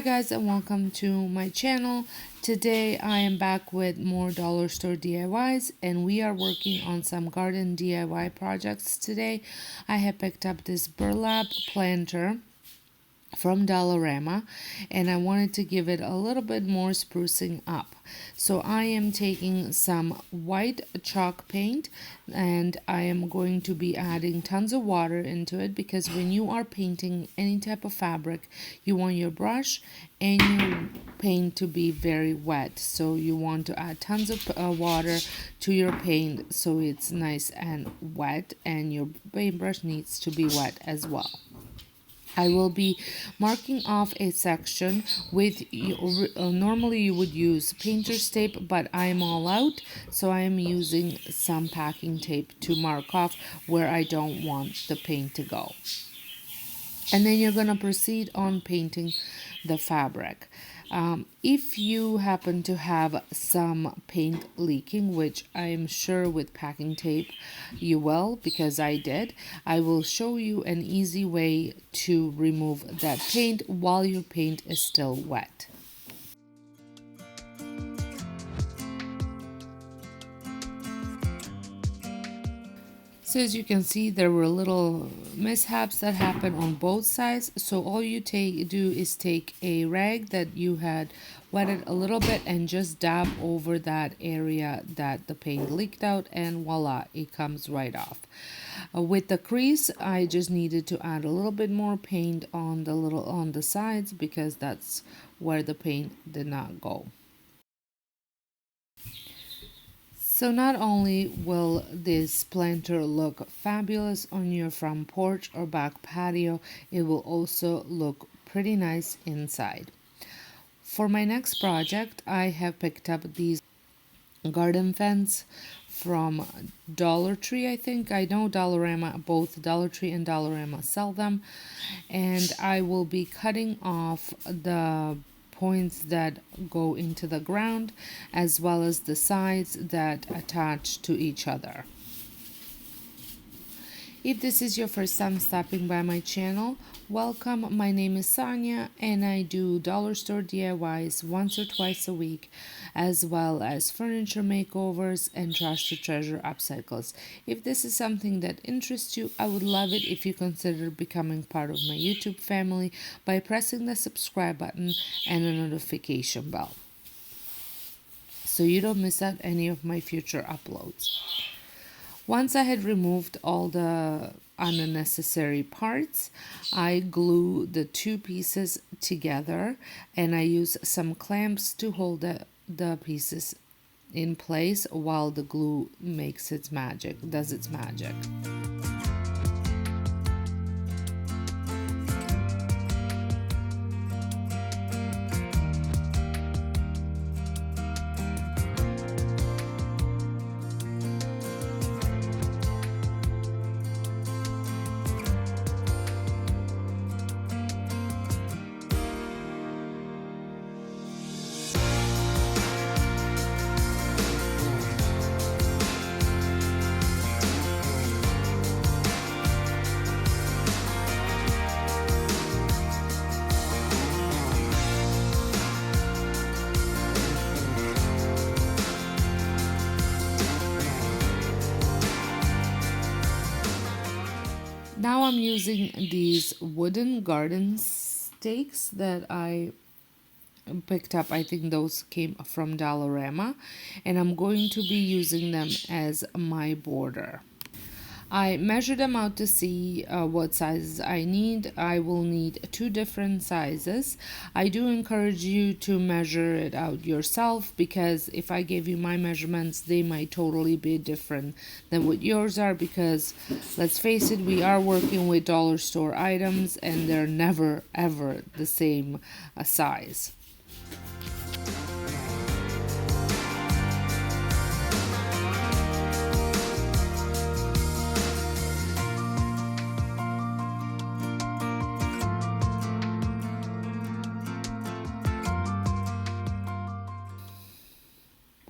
Hi guys, and welcome to my channel. Today I am back with more dollar store DIYs, and we are working on some garden DIY projects today. I have picked up this burlap planter from Dollarama, and I wanted to give it a little bit more sprucing up. So I am taking some white chalk paint, and I am going to be adding tons of water into it, because when you are painting any type of fabric, you want your brush and your paint to be very wet. So you want to add tons of water to your paint so it's nice and wet, and your paintbrush needs to be wet as well. I will be marking off a section with, normally you would use painter's tape, but I'm all out, so I am using some packing tape to mark off where I don't want the paint to go. And then you're going to proceed on painting the fabric. If you happen to have some paint leaking, which I am sure with packing tape you will, because I did, I will show you an easy way to remove that paint while your paint is still wet. So as you can see, there were little mishaps that happened on both sides. So all you do is take a rag that you had wetted a little bit and just dab over that area that the paint leaked out, and voila, it comes right off. With the crease, I just needed to add a little bit more paint on the sides, because that's where the paint did not go. So not only will this planter look fabulous on your front porch or back patio, it will also look pretty nice inside. For my next project, I have picked up these garden fence from Dollar Tree, I think. I know Dollarama, both Dollar Tree and Dollarama sell them. And I will be cutting off the points that go into the ground, as well as the sides that attach to each other. If this is your first time stopping by my channel, welcome. My name is Sonja, and I do dollar store DIYs once or twice a week, as well as furniture makeovers and trash to treasure upcycles. If this is something that interests you, I would love it if you consider becoming part of my YouTube family by pressing the subscribe button and the notification bell, so you don't miss out any of my future uploads. Once I had removed all the unnecessary parts, I glue the two pieces together, and I use some clamps to hold the pieces in place while the glue does its magic. Now I'm using these wooden garden stakes that I picked up. I think those came from Dollarama, and I'm going to be using them as my border. I measured them out to see what sizes I need. I will need two different sizes. I do encourage you to measure it out yourself, because if I give you my measurements, they might totally be different than what yours are, because let's face it, we are working with dollar store items, and they're never ever the same size.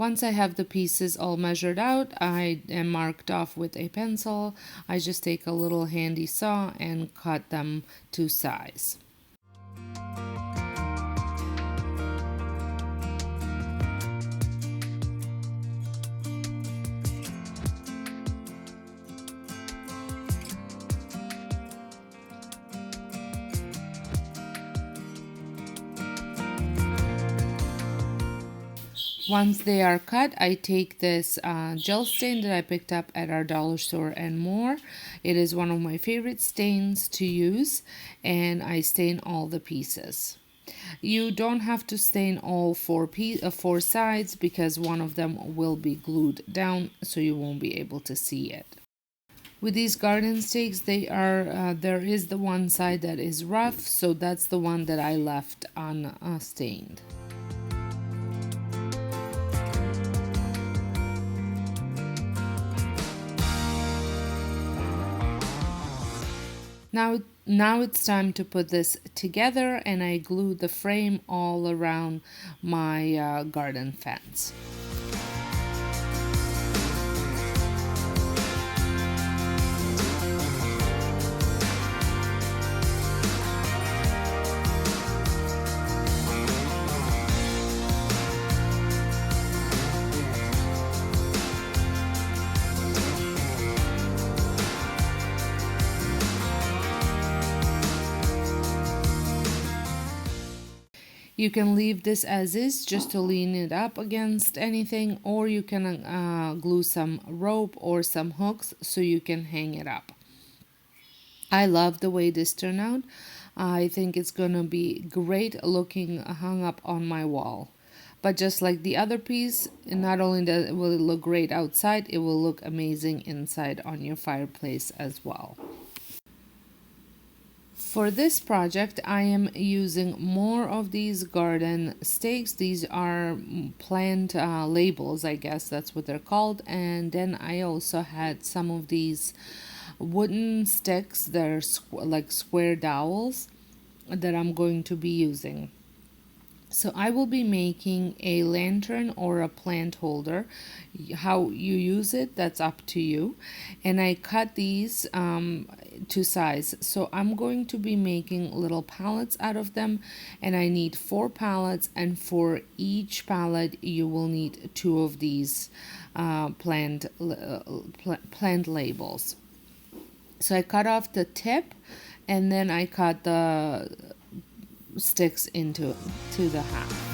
Once I have the pieces all measured out, I am marked off with a pencil. I just take a little handy saw and cut them to size. Once they are cut, I take this gel stain that I picked up at our dollar store and more. It is one of my favorite stains to use, and I stain all the pieces. You don't have to stain all four sides because one of them will be glued down, so you won't be able to see it. With these garden stakes, there is the one side that is rough, so that's the one that I left unstained. Now it's time to put this together, and I glued the frame all around my garden fence. You can leave this as is just to lean it up against anything, or you can glue some rope or some hooks so you can hang it up. I love the way this turned out. I think it's gonna be great looking hung up on my wall. But just like the other piece, not only will it look great outside, it will look amazing inside on your fireplace as well. For this project, I am using more of these garden stakes. These are plant labels, I guess that's what they're called. And then I also had some of these wooden sticks that are like square dowels that I'm going to be using. So I will be making a lantern or a plant holder. How you use it, that's up to you. And I cut these to size. So I'm going to be making little pallets out of them, and I need 4 pallets, and for each pallet you will need 2 of these plant labels. So I cut off the tip, and then I cut the sticks into the half.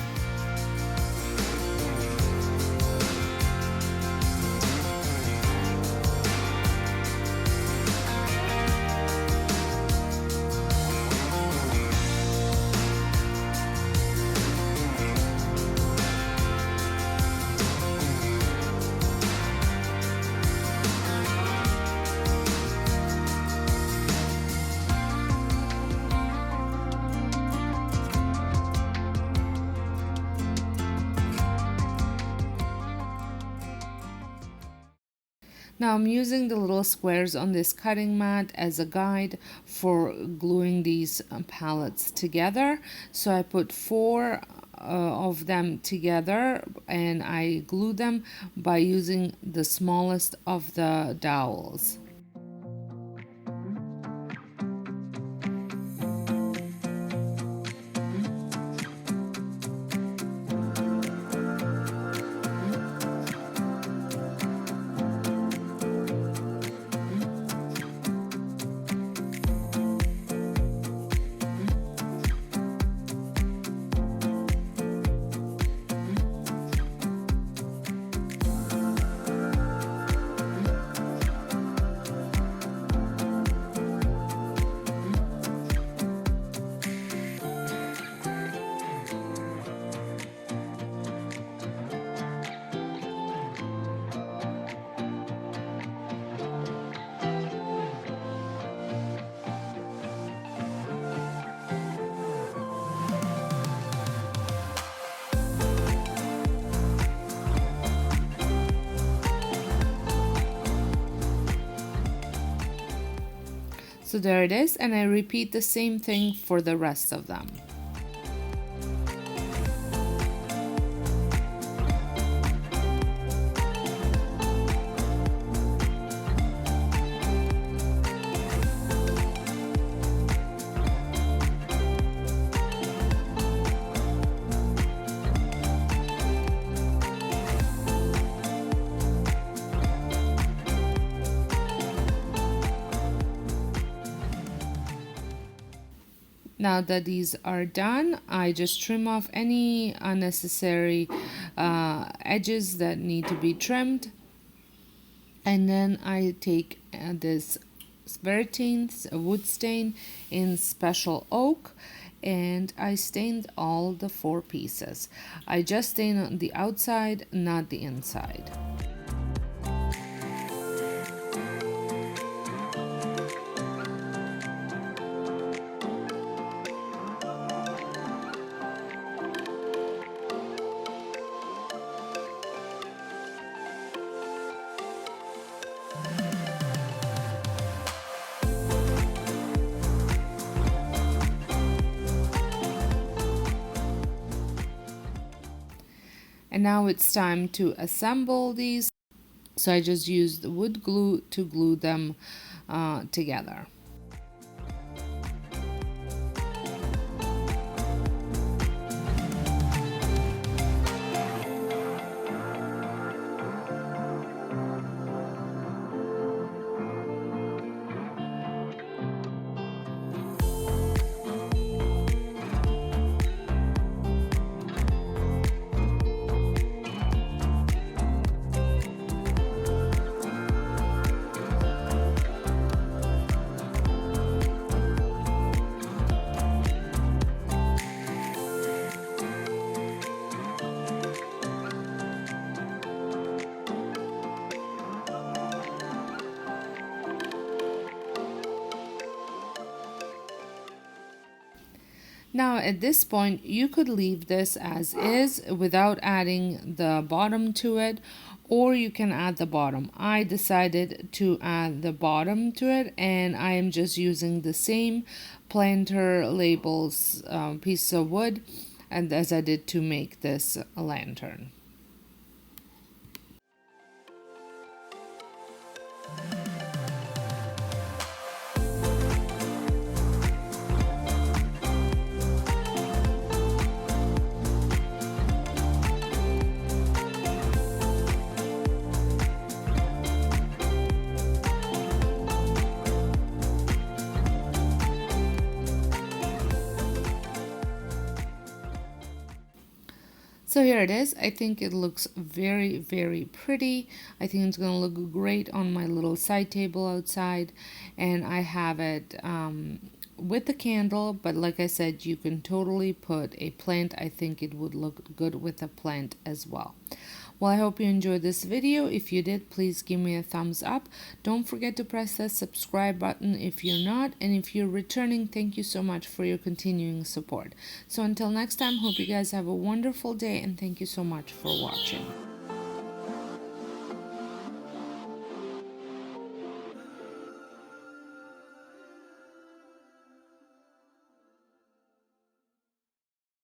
Now I'm using the little squares on this cutting mat as a guide for gluing these pallets together. So I put 4 of them together, and I glue them by using the smallest of the dowels. So there it is, and I repeat the same thing for the rest of them. Now that these are done, I just trim off any unnecessary edges that need to be trimmed. And then I take this Veritane wood stain in special oak, and I stained all the 4 pieces. I just stained on the outside, not the inside. And now it's time to assemble these. So I just used the wood glue to glue them together. Now at this point you could leave this as is without adding the bottom to it, or you can add the bottom. I decided to add the bottom to it, and I am just using the same planter labels piece of wood and as I did to make this lantern. So here it is. I think it looks very, very pretty. I think it's going to look great on my little side table outside. And I have it with the candle, but like I said, you can totally put a plant. I think it would look good with a plant as well. Well, I hope you enjoyed this video. If you did, please give me a thumbs up. Don't forget to press that subscribe button if you're not. And if you're returning, thank you so much for your continuing support. So until next time, hope you guys have a wonderful day, and thank you so much for watching.